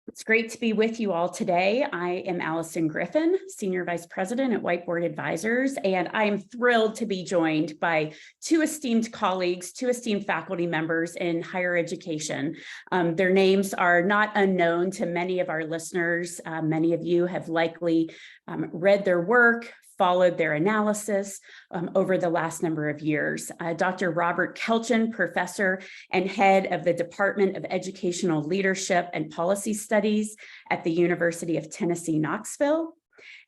It's great to be with you all today. I am Alison Griffin, Senior Vice President at Whiteboard Advisors, and I am thrilled to be joined by two esteemed colleagues, two esteemed faculty members in higher education. Their names are not unknown to many of our listeners. Many of you have likely read their work, followed their analysis over the last number of years. Dr. Robert Kelchen, professor and head of the Department of Educational Leadership and Policy Studies at the University of Tennessee, Knoxville,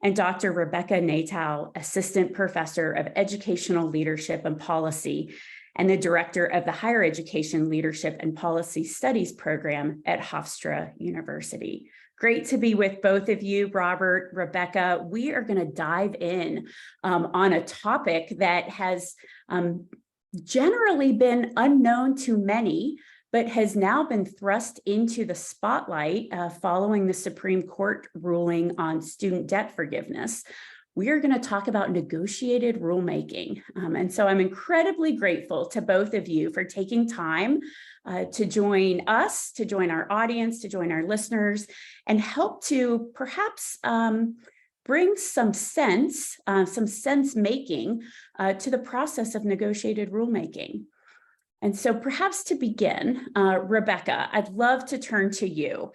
and Dr. Rebecca Natow, assistant professor of educational leadership and policy and the director of the Higher Education Leadership and Policy Studies program at Hofstra University. Great to be with both of you, Robert, Rebecca. We are going to dive in on a topic that has generally been unknown to many, but has now been thrust into the spotlight following the Supreme Court ruling on student debt forgiveness. We are going to talk about negotiated rulemaking. And so I'm incredibly grateful to both of you for taking time to join us, to join our audience, to join our listeners, and help to perhaps bring some sense making to the process of negotiated rulemaking. And so perhaps to begin, Rebecca, I'd love to turn to you.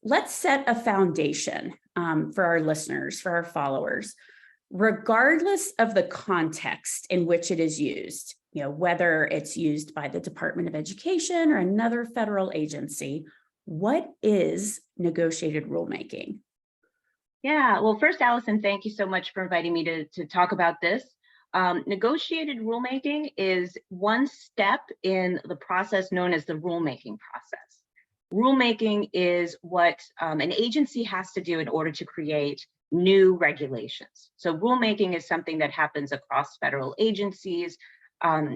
Let's set a foundation for our listeners, for our followers. Regardless of the context in which it is used, whether it's used by the Department of Education or another federal agency, what is negotiated rulemaking? Yeah, well, first, Alison, thank you so much for inviting me to talk about this. Negotiated rulemaking is one step in the process known as the rulemaking process. Rulemaking is what an agency has to do in order to create new regulations. So rulemaking is something that happens across federal agencies,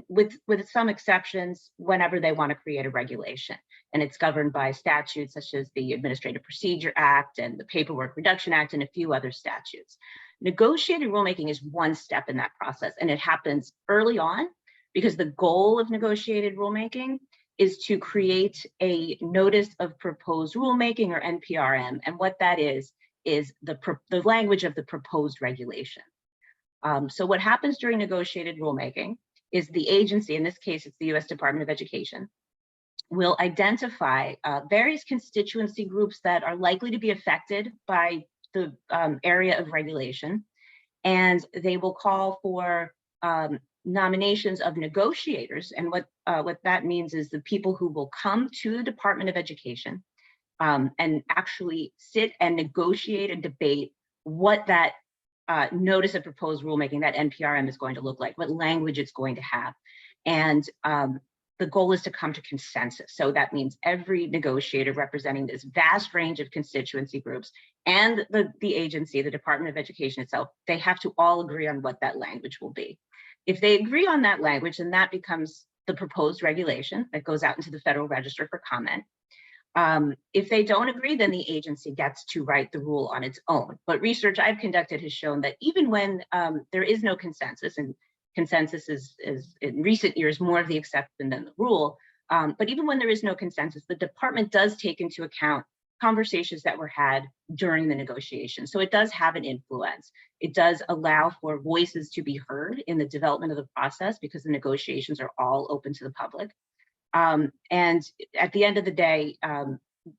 with some exceptions whenever they want to create a regulation. And it's governed by statutes such as the Administrative Procedure Act and the Paperwork Reduction Act and a few other statutes. Negotiated rulemaking is one step in that process, and it happens early on because the goal of negotiated rulemaking is to create a notice of proposed rulemaking, or NPRM. And what that is the language of the proposed regulation. So what happens during negotiated rulemaking is the agency, in this case, it's the U.S. Department of Education, will identify various constituency groups that are likely to be affected by the area of regulation, and they will call for nominations of negotiators. And what that means is the people who will come to the Department of Education and actually sit and negotiate and debate what that notice of proposed rulemaking, that NPRM, is going to look like, what language it's going to have. And the goal is to come to consensus. So that means every negotiator representing this vast range of constituency groups and the agency, the Department of Education itself, they have to all agree on what that language will be. If they agree on that language, then that becomes the proposed regulation that goes out into the Federal Register for comment. If they don't agree, then the agency gets to write the rule on its own. But research I've conducted has shown that even when there is no consensus, and consensus is in recent years more of the exception than the rule, but even when there is no consensus, the department does take into account conversations that were had during the negotiation. So it does have an influence. It does allow for voices to be heard in the development of the process because the negotiations are all open to the public. And at the end of the day,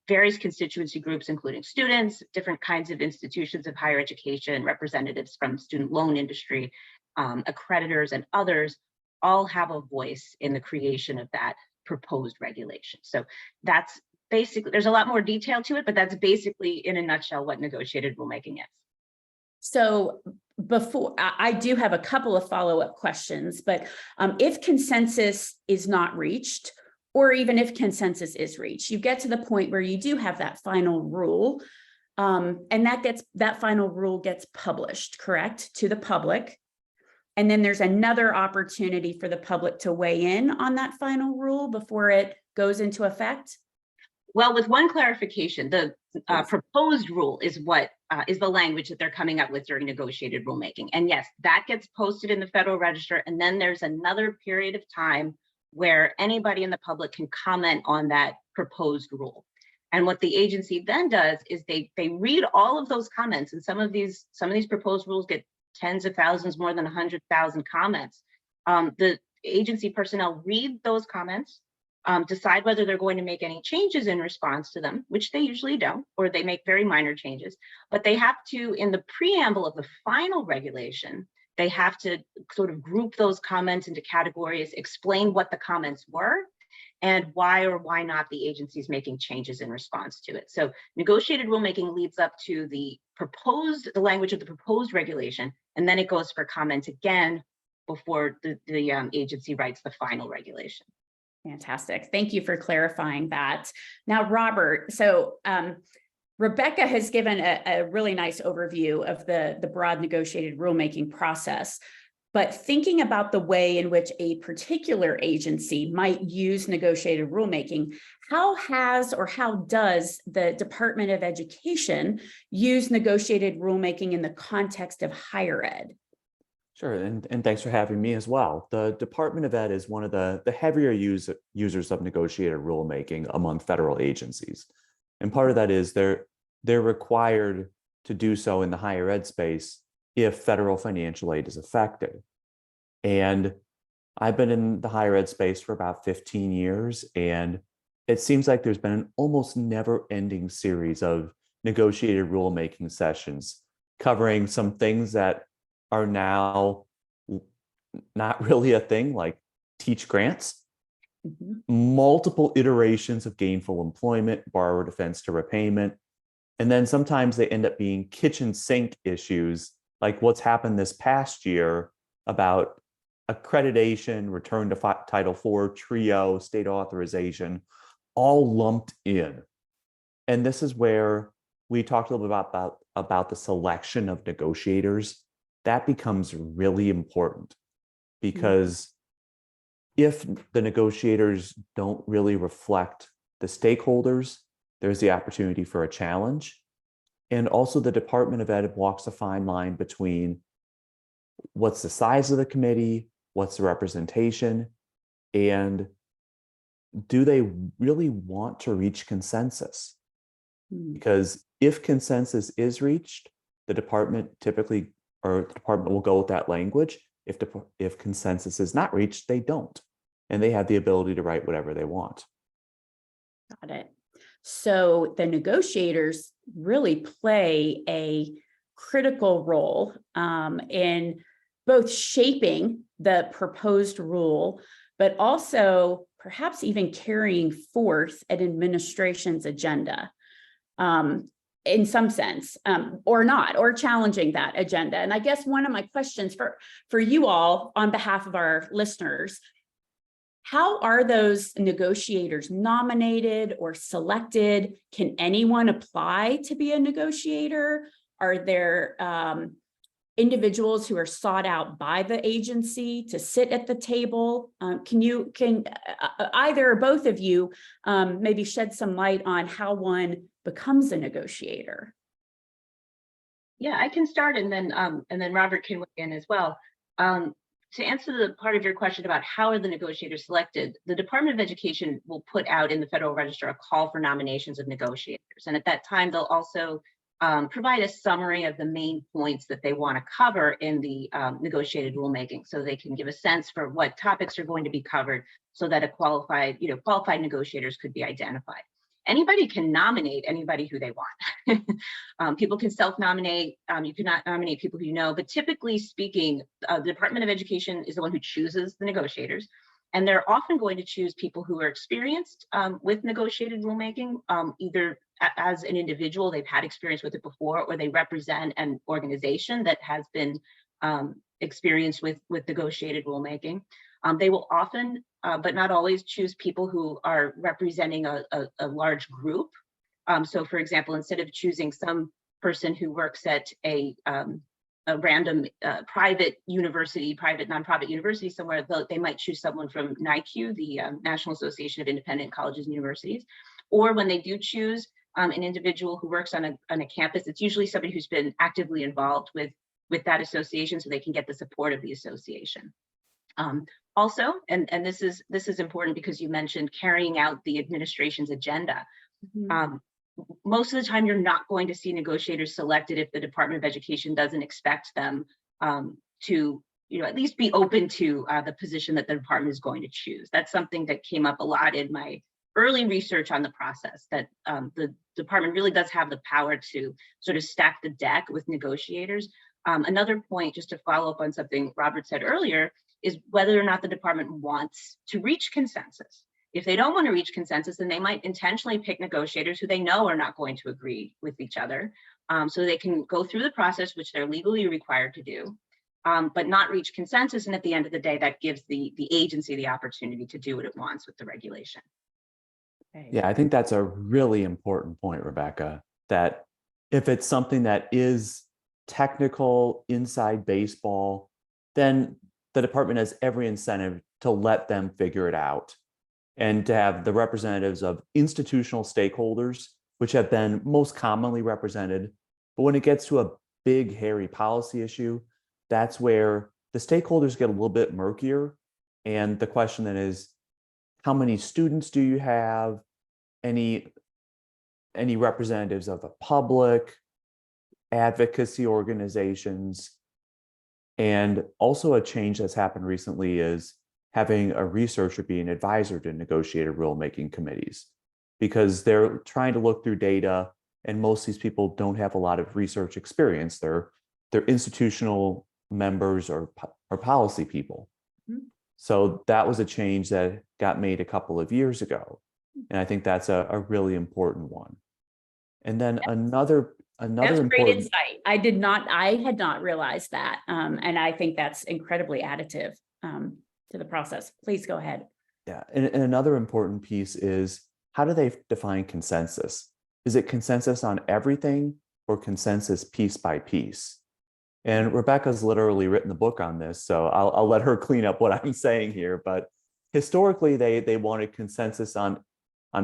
various constituency groups, including students, different kinds of institutions of higher education, representatives from student loan industry, accreditors, and others, all have a voice in the creation of that proposed regulation. So that's basically, there's a lot more detail to it, but that's basically in a nutshell what negotiated rulemaking is. So before, I do have a couple of follow-up questions, but if consensus is not reached, or even if consensus is reached, you get to the point where you do have that final rule, and that final rule gets published, correct, to the public. And then there's another opportunity for the public to weigh in on that final rule before it goes into effect. Well, with one clarification, the proposed rule is what is the language that they're coming up with during negotiated rulemaking. And yes, that gets posted in the Federal Register. And then there's another period of time where anybody in the public can comment on that proposed rule. And what the agency then does is they read all of those comments, and some of these proposed rules get tens of thousands, more than 100,000 comments. The agency personnel read those comments, decide whether they're going to make any changes in response to them, which they usually don't, or they make very minor changes. But they have to, in the preamble of the final regulation, they have to sort of group those comments into categories, explain what the comments were, and why or why not the agency is making changes in response to it. So negotiated rulemaking leads up to the language of the proposed regulation, and then it goes for comment again before the agency writes the final regulation. Fantastic. Thank you for clarifying that. Now, Robert, so Rebecca has given a really nice overview of the broad negotiated rulemaking process. But thinking about the way in which a particular agency might use negotiated rulemaking, how does the Department of Education use negotiated rulemaking in the context of higher ed? Sure, and thanks for having me as well. The Department of Ed is one of the heavier users of negotiated rulemaking among federal agencies. And part of that is they're required to do so in the higher ed space if federal financial aid is affected. And I've been in the higher ed space for about 15 years, and it seems like there's been an almost never-ending series of negotiated rulemaking sessions covering some things that are now not really a thing, like teach grants, multiple iterations of gainful employment, borrower defense to repayment, and then sometimes they end up being kitchen sink issues, like what's happened this past year about accreditation, return to Title IV, TRIO, state authorization, all lumped in. And this is where we talked a little bit about the selection of negotiators. That becomes really important because if the negotiators don't really reflect the stakeholders, there's the opportunity for a challenge. And also the Department of Ed walks a fine line between what's the size of the committee, what's the representation, and do they really want to reach consensus? Because if consensus is reached, the department will go with that language. If consensus is not reached, they don't. And they have the ability to write whatever they want. Got it. So the negotiators really play a critical role in both shaping the proposed rule, but also perhaps even carrying forth an administration's agenda in some sense, or not, or challenging that agenda. And I guess one of my questions for you all on behalf of our listeners, how are those negotiators nominated or selected? Can anyone apply to be a negotiator? Are there individuals who are sought out by the agency to sit at the table? Can either or both of you maybe shed some light on how one becomes a negotiator? Yeah, I can start, and then Robert can weigh in as well. To answer the part of your question about how are the negotiators selected, the Department of Education will put out in the Federal Register a call for nominations of negotiators. And at that time, they'll also provide a summary of the main points that they want to cover in the negotiated rulemaking, so they can give a sense for what topics are going to be covered, so that a qualified negotiators could be identified. Anybody can nominate anybody who they want. People can self-nominate. You cannot nominate people who you know, but typically speaking, the Department of Education is the one who chooses the negotiators. And they're often going to choose people who are experienced with negotiated rulemaking, either as an individual, they've had experience with it before, or they represent an organization that has been experienced with negotiated rulemaking. They will often, but not always, choose people who are representing a large group. So for example, instead of choosing some person who works at a random private nonprofit university somewhere, they might choose someone from NICU, the National Association of Independent Colleges and Universities. Or when they do choose an individual who works on a campus, it's usually somebody who's been actively involved with that association, so they can get the support of the association. Also, and this is important because you mentioned carrying out the administration's agenda. Mhm. Most of the time, you're not going to see negotiators selected if the Department of Education doesn't expect them to, at least be open to the position that the department is going to choose. That's something that came up a lot in my early research on the process, that the department really does have the power to sort of stack the deck with negotiators. Another point, just to follow up on something Robert said earlier, is whether or not the department wants to reach consensus. If they don't want to reach consensus, then they might intentionally pick negotiators who they know are not going to agree with each other, so they can go through the process, which they're legally required to do, but not reach consensus. And at the end of the day, that gives the agency the opportunity to do what it wants with the regulation. Okay. Yeah, I think that's a really important point, Rebecca, that if it's something that is technical inside baseball, then the department has every incentive to let them figure it out and to have the representatives of institutional stakeholders, which have been most commonly represented. But when it gets to a big, hairy policy issue, that's where the stakeholders get a little bit murkier. And the question then is, how many students do you have? Any representatives of the public, advocacy organizations? And also a change that's happened recently is having a researcher be an advisor to negotiated rulemaking committees, because they're trying to look through data, and most of these people don't have a lot of research experience. They're institutional members or policy people. Mhm. So that was a change that got made a couple of years ago. And I think that's a really important one. And then another That's great important insight. I had not realized that. And I think that's incredibly additive to the process. Please go ahead. Yeah, and another important piece is, how do they define consensus? Is it consensus on everything or consensus piece by piece? And Rebecca's literally written the book on this, so I'll let her clean up what I'm saying here. But historically, they wanted consensus on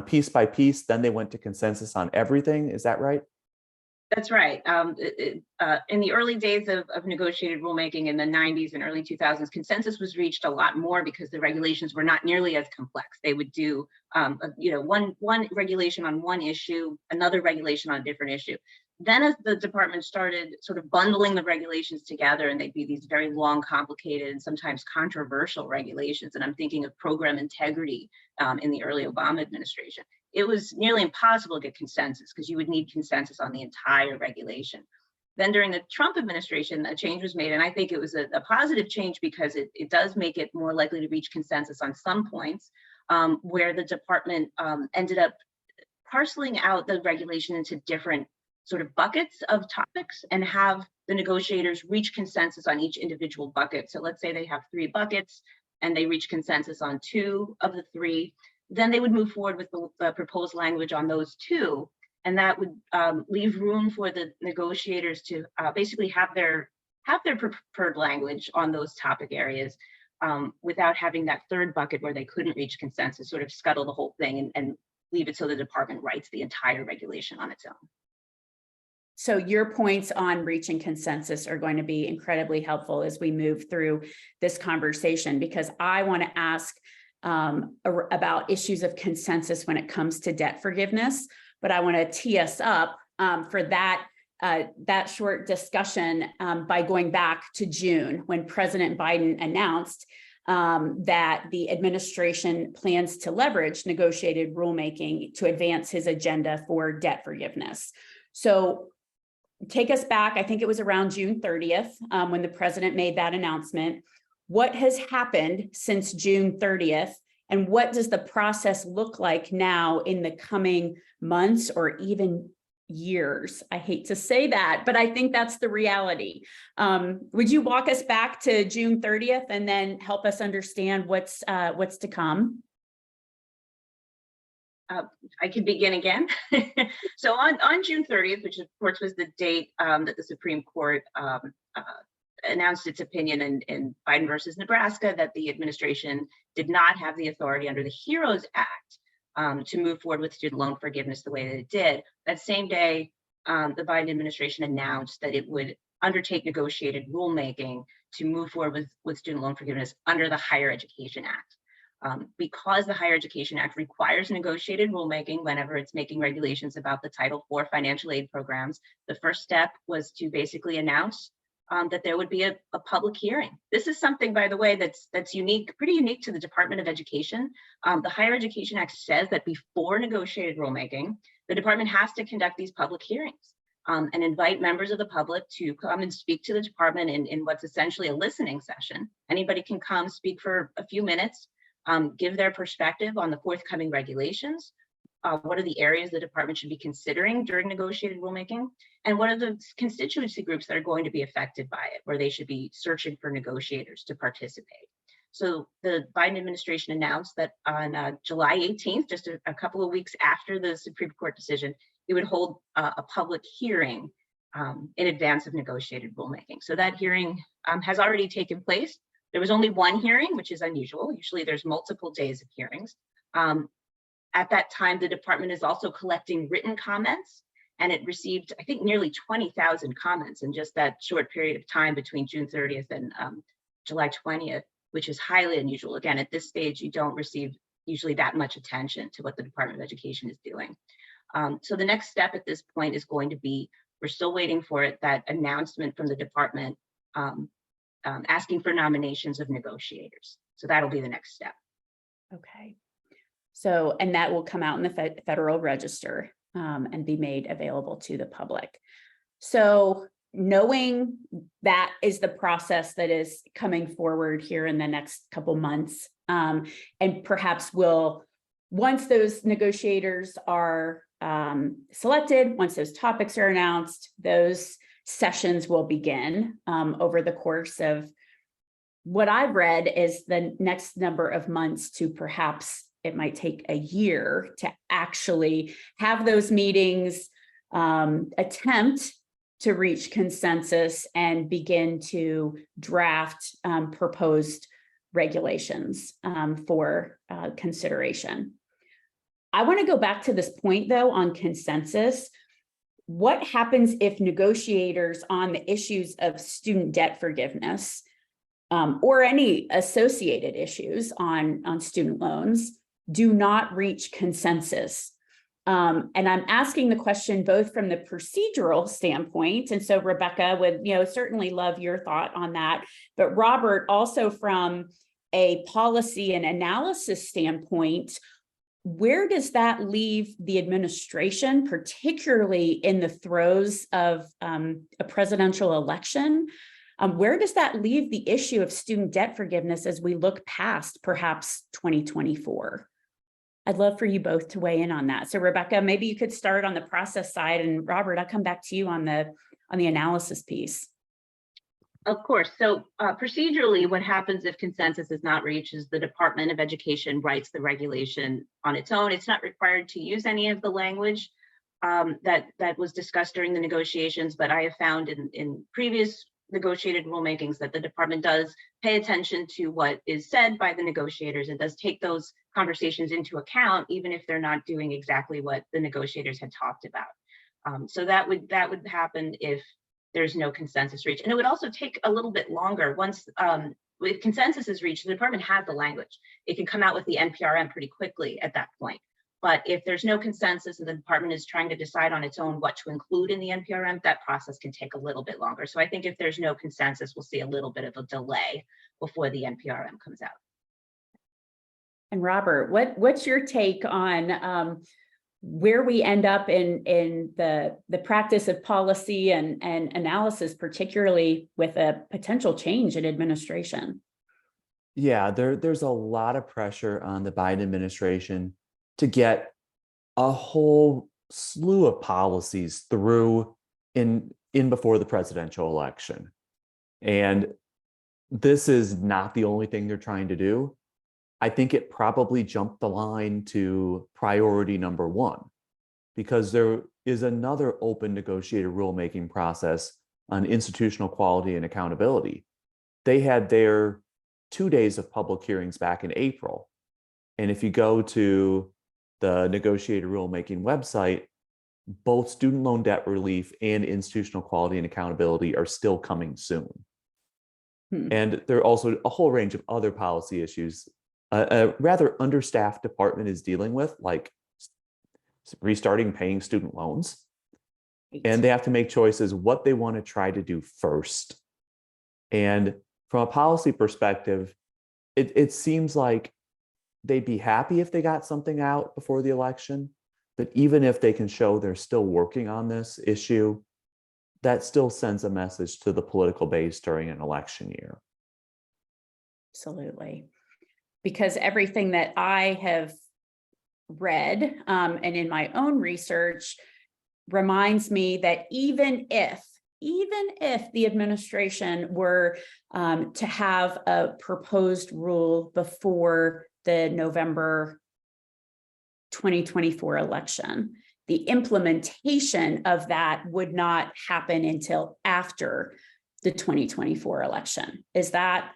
piece by piece, then they went to consensus on everything. Is that right? That's right. In the early days of negotiated rulemaking in the 90s and early 2000s, consensus was reached a lot more because the regulations were not nearly as complex. They would do, one regulation on one issue, another regulation on a different issue. Then as the department started sort of bundling the regulations together, and they'd be these very long, complicated, and sometimes controversial regulations, and I'm thinking of program integrity in the early Obama administration, it was nearly impossible to get consensus because you would need consensus on the entire regulation. Then during the Trump administration, a change was made, and I think it was a positive change because it does make it more likely to reach consensus on some points, where the department ended up parceling out the regulation into different sort of buckets of topics and have the negotiators reach consensus on each individual bucket. So let's say they have 3 buckets and they reach consensus on 2 of the 3. Then they would move forward with the proposed language on those 2, and that would leave room for the negotiators to basically have their preferred language on those topic areas, without having that 3rd bucket where they couldn't reach consensus, sort of scuttle the whole thing and leave it so the department writes the entire regulation on its own. So your points on reaching consensus are going to be incredibly helpful as we move through this conversation, because I want to ask about issues of consensus when it comes to debt forgiveness, but I want to tee us up for that short discussion by going back to June, when President Biden announced that the administration plans to leverage negotiated rulemaking to advance his agenda for debt forgiveness. So take us back, I think it was around June 30th when the president made that announcement. What has happened since June 30th? And what does the process look like now in the coming months or even years? I hate to say that, but I think that's the reality. Would you walk us back to June 30th and then help us understand what's to come? I can begin again. So on June 30th, which of course was the date that the Supreme Court announced its opinion in Biden versus Nebraska, that the administration did not have the authority under the HEROES Act to move forward with student loan forgiveness the way that it did. That same day, the Biden administration announced that it would undertake negotiated rulemaking to move forward with student loan forgiveness under the Higher Education Act. Because the Higher Education Act requires negotiated rulemaking whenever it's making regulations about the Title IV financial aid programs, the first step was to basically announce that there would be a public hearing. This is something, by the way, that's unique, pretty unique to the Department of Education. The Higher Education Act says that before negotiated rulemaking, the department has to conduct these public hearings and invite members of the public to come and speak to the department in what's essentially a listening session. Anybody can come speak for a few minutes, give their perspective on the forthcoming regulations. What are the areas the department should be considering during negotiated rulemaking? And what are the constituency groups that are going to be affected by it, where they should be searching for negotiators to participate? So the Biden administration announced that on July 18th, just a couple of weeks after the Supreme Court decision, it would hold a public hearing in advance of negotiated rulemaking. So that hearing has already taken place. There was only one hearing, which is unusual. Usually there's multiple days of hearings. At that time, the department is also collecting written comments, and it received, I think, nearly 20,000 comments in just that short period of time between June 30th and July 20th, which is highly unusual. Again, at this stage, you don't receive usually that much attention to what the Department of Education is doing. So the next step at this point is going to be, we're still waiting for it, that announcement from the department asking for nominations of negotiators. So that'll be the next step. Okay. So, and that will come out in the Federal Register and be made available to the public. So knowing that is the process that is coming forward here in the next couple months, and perhaps once those negotiators are selected, once those topics are announced, those sessions will begin over the course of what I've read is the next number of months to perhaps it might take a year to actually have those meetings, attempt to reach consensus and begin to draft proposed regulations for consideration. I want to go back to this point though on consensus. What happens if negotiators on the issues of student debt forgiveness or any associated issues on student loans do not reach consensus? And I'm asking the question both from the procedural standpoint, and so Rebecca would certainly love your thought on that, but Robert, also from a policy and analysis standpoint, where does that leave the administration, particularly in the throes of a presidential election? Where does that leave the issue of student debt forgiveness as we look past perhaps 2024? I'd love for you both to weigh in on that. So Rebecca, maybe you could start on the process side, and Robert, I'll come back to you on the analysis piece. Of course. So procedurally, what happens if consensus is not reached is the Department of Education writes the regulation on its own. It's not required to use any of the language that was discussed during the negotiations, but I have found in previous negotiated rulemakings that the department does pay attention to what is said by the negotiators and does take those conversations into account, even if they're not doing exactly what the negotiators had talked about. So that would happen if there's no consensus reached. And it would also take a little bit longer. Once with consensus is reached, the department has the language. It can come out with the NPRM pretty quickly at that point. But if there's no consensus and the department is trying to decide on its own what to include in the NPRM, that process can take a little bit longer. So I think if there's no consensus, we'll see a little bit of a delay before the NPRM comes out. And Robert, what's your take on where we end up in the practice of policy and analysis, particularly with a potential change in administration? Yeah, there's a lot of pressure on the Biden administration to get a whole slew of policies through in before the presidential election. And this is not the only thing they're trying to do. I think it probably jumped the line to priority number one, because there is another open negotiated rulemaking process on institutional quality and accountability. They had their 2 days of public hearings back in April. And if you go to the negotiated rulemaking website, both student loan debt relief and institutional quality and accountability are still coming soon. And there are also a whole range of other policy issues a rather understaffed department is dealing with, like restarting paying student loans. And they have to make choices what they want to try to do first. And from a policy perspective, it seems like they'd be happy if they got something out before the election. But even if they can show they're still working on this issue, that still sends a message to the political base during an election year. Absolutely. Because everything that I have read and in my own research reminds me that even if the administration were to have a proposed rule before the November 2024 election, the implementation of that would not happen until after the 2024 election. Is that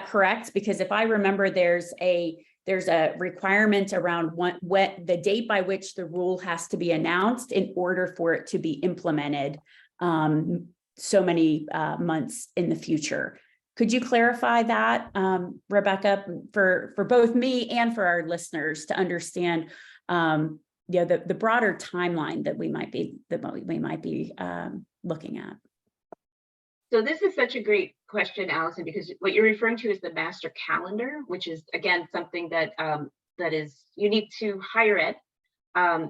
correct? Because if I remember, there's a requirement around what the date by which the rule has to be announced in order for it to be implemented so many months in the future. Could you clarify that, Rebecca, for both me and for our listeners to understand the broader timeline that we might be looking at? So this is such a great question, Allison, because what you're referring to is the master calendar, which is, again, something that that is unique to higher ed,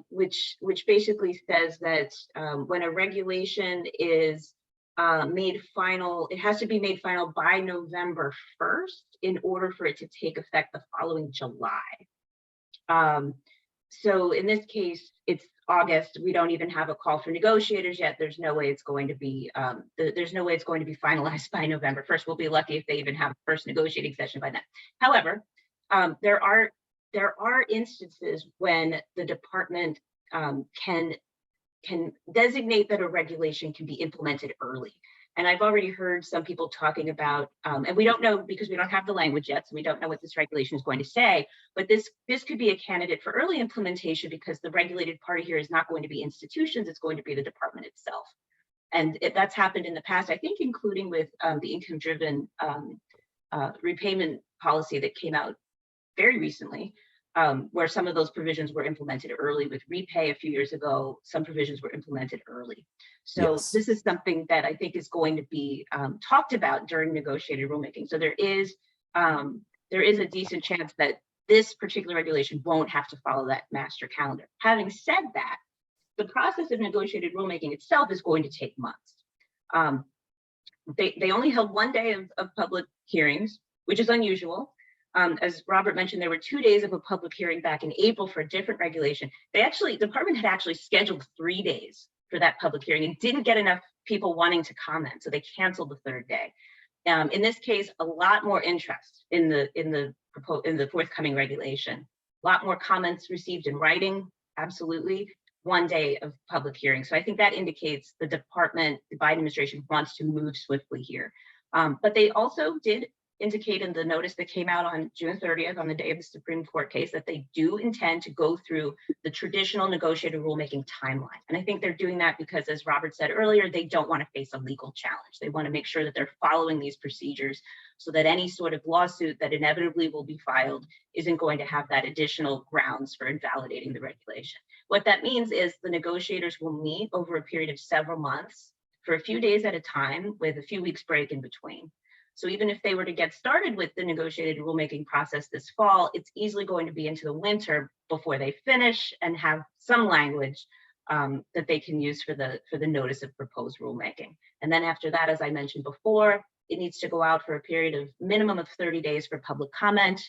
which basically says that when a regulation is made final, it has to be made final by November 1st in order for it to take effect the following July. So in this case, it's August. We don't even have a call for negotiators yet. There's no way it's going to be finalized by November 1st. We'll be lucky if they even have a first negotiating session by then. However, there are instances when the department can designate that a regulation can be implemented early. And I've already heard some people talking about, and we don't know because we don't have the language yet, so we don't know what this regulation is going to say, but this could be a candidate for early implementation because the regulated party here is not going to be institutions, it's going to be the department itself. And that's happened in the past, I think, including with the income-driven repayment policy that came out very recently, where some of those provisions were implemented early. With repay a few years ago, some provisions were implemented early. So Yes. This is something that I think is going to be talked about during negotiated rulemaking. So there is a decent chance that this particular regulation won't have to follow that master calendar. Having said that, the process of negotiated rulemaking itself is going to take months. They only held one day of public hearings, which is unusual. As Robert mentioned, there were 2 days of a public hearing back in April for a different regulation. The department had actually scheduled 3 days for that public hearing and didn't get enough people wanting to comment, so they canceled the third day. In this case, a lot more interest in the forthcoming regulation. A lot more comments received in writing, absolutely. 1 day of public hearing. So I think that indicates the department, the Biden administration, wants to move swiftly here. But they also did indicate in the notice that came out on June 30th, on the day of the Supreme Court case, that they do intend to go through the traditional negotiated rulemaking timeline. And I think they're doing that because, as Robert said earlier, they don't want to face a legal challenge. They want to make sure that they're following these procedures so that any sort of lawsuit that inevitably will be filed isn't going to have that additional grounds for invalidating the regulation. What that means is the negotiators will meet over a period of several months for a few days at a time with a few weeks break in between. So even if they were to get started with the negotiated rulemaking process this fall, it's easily going to be into the winter before they finish and have some language that they can use for the notice of proposed rulemaking. And then after that, as I mentioned before, it needs to go out for a period of minimum of 30 days for public comment.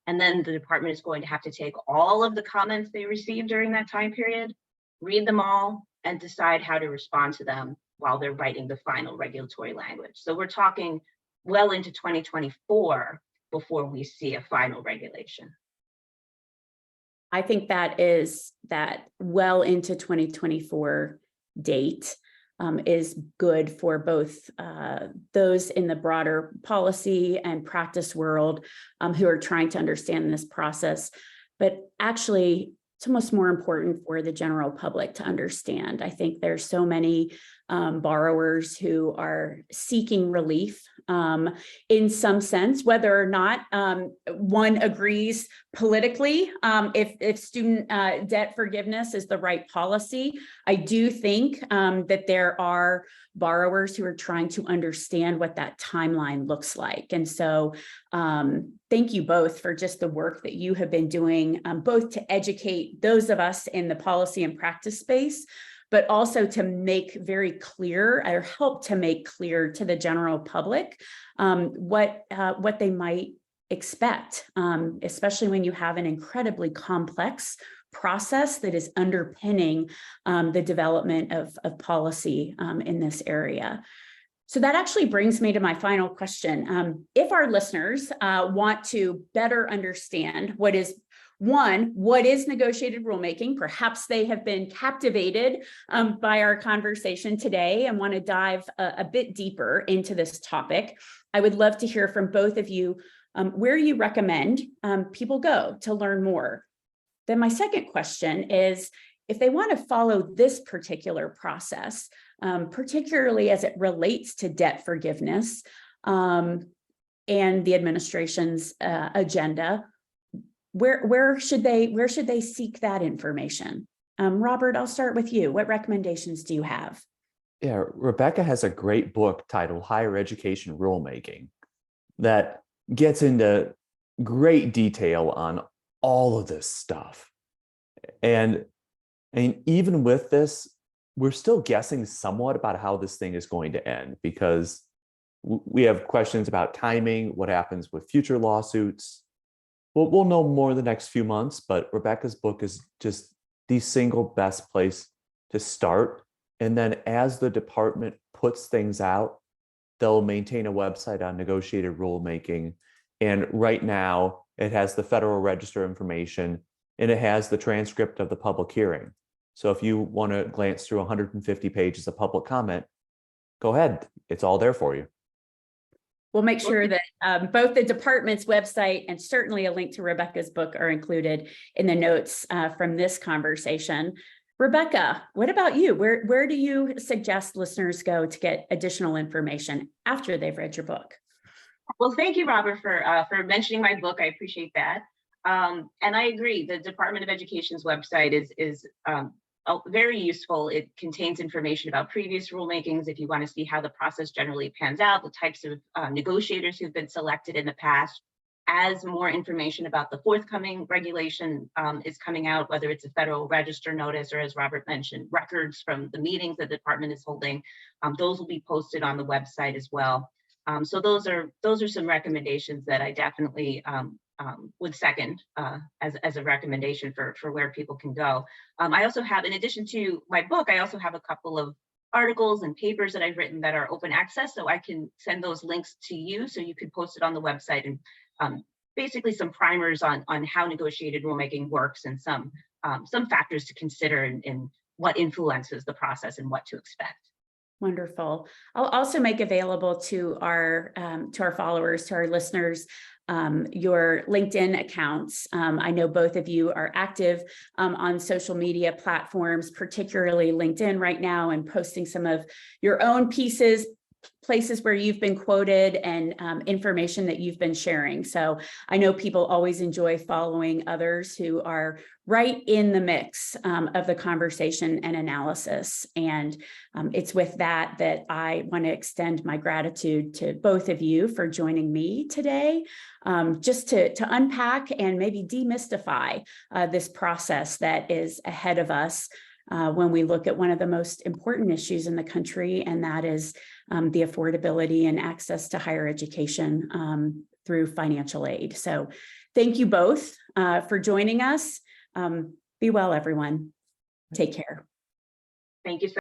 And then the department is going to have to take all of the comments they received during that time period, read them all, and decide how to respond to them while they're writing the final regulatory language. So we're talking well into 2024 before we see a final regulation. I think that well into 2024 date is good for both those in the broader policy and practice world who are trying to understand this process, but actually it's almost more important for the general public to understand. I think there's so many borrowers who are seeking relief in some sense, whether or not one agrees politically if student debt forgiveness is the right policy. I do think that there are borrowers who are trying to understand what that timeline looks like. And so thank you both for just the work that you have been doing, both to educate those of us in the policy and practice space, but also to make very clear or help to make clear to the general public what they might expect, especially when you have an incredibly complex process that is underpinning the development of policy in this area. So that actually brings me to my final question. If our listeners want to better understand what is negotiated rulemaking? Perhaps they have been captivated by our conversation today and want to dive a bit deeper into this topic. I would love to hear from both of you where you recommend people go to learn more. Then my second question is, if they want to follow this particular process, particularly as it relates to debt forgiveness and the administration's agenda, where should they seek that information? Robert, I'll start with you. What recommendations do you have? Yeah, Rebecca has a great book titled Higher Education Rulemaking that gets into great detail on all of this stuff. And even with this, we're still guessing somewhat about how this thing is going to end, because we have questions about timing, what happens with future lawsuits. We'll know more in the next few months, but Rebecca's book is just the single best place to start. And then as the department puts things out, they'll maintain a website on negotiated rulemaking. And right now it has the Federal Register information and it has the transcript of the public hearing. So if you want to glance through 150 pages of public comment, go ahead. It's all there for you. We'll make sure that both the department's website and certainly a link to Rebecca's book are included in the notes from this conversation. Rebecca, what about you? Where do you suggest listeners go to get additional information after they've read your book? Well, thank you, Robert, for mentioning my book. I appreciate that. And I agree. The Department of Education's website is very useful. It contains information about previous rulemakings if you want to see how the process generally pans out, the types of negotiators who've been selected in the past. As more information about the forthcoming regulation is coming out, whether it's a Federal Register notice or, as Robert mentioned, records from the meetings that the department is holding, those will be posted on the website as well. So those are some recommendations that I definitely would second as a recommendation for where people can go. I also have, in addition to my book, I also have a couple of articles and papers that I've written that are open access, so I can send those links to you so you can post it on the website, and basically some primers on how negotiated rulemaking works and some factors to consider in what influences the process and what to expect. Wonderful. I'll also make available to our followers, to our listeners, your LinkedIn accounts. I know both of you are active on social media platforms, particularly LinkedIn right now, and posting some of your own pieces, places where you've been quoted, and information that you've been sharing. So I know people always enjoy following others who are right in the mix of the conversation and analysis. And it's with that I want to extend my gratitude to both of you for joining me today, just to unpack and maybe demystify this process that is ahead of us when we look at one of the most important issues in the country, and that is the affordability and access to higher education through financial aid. So thank you both for joining us. Be well, everyone. Take care. Thank you so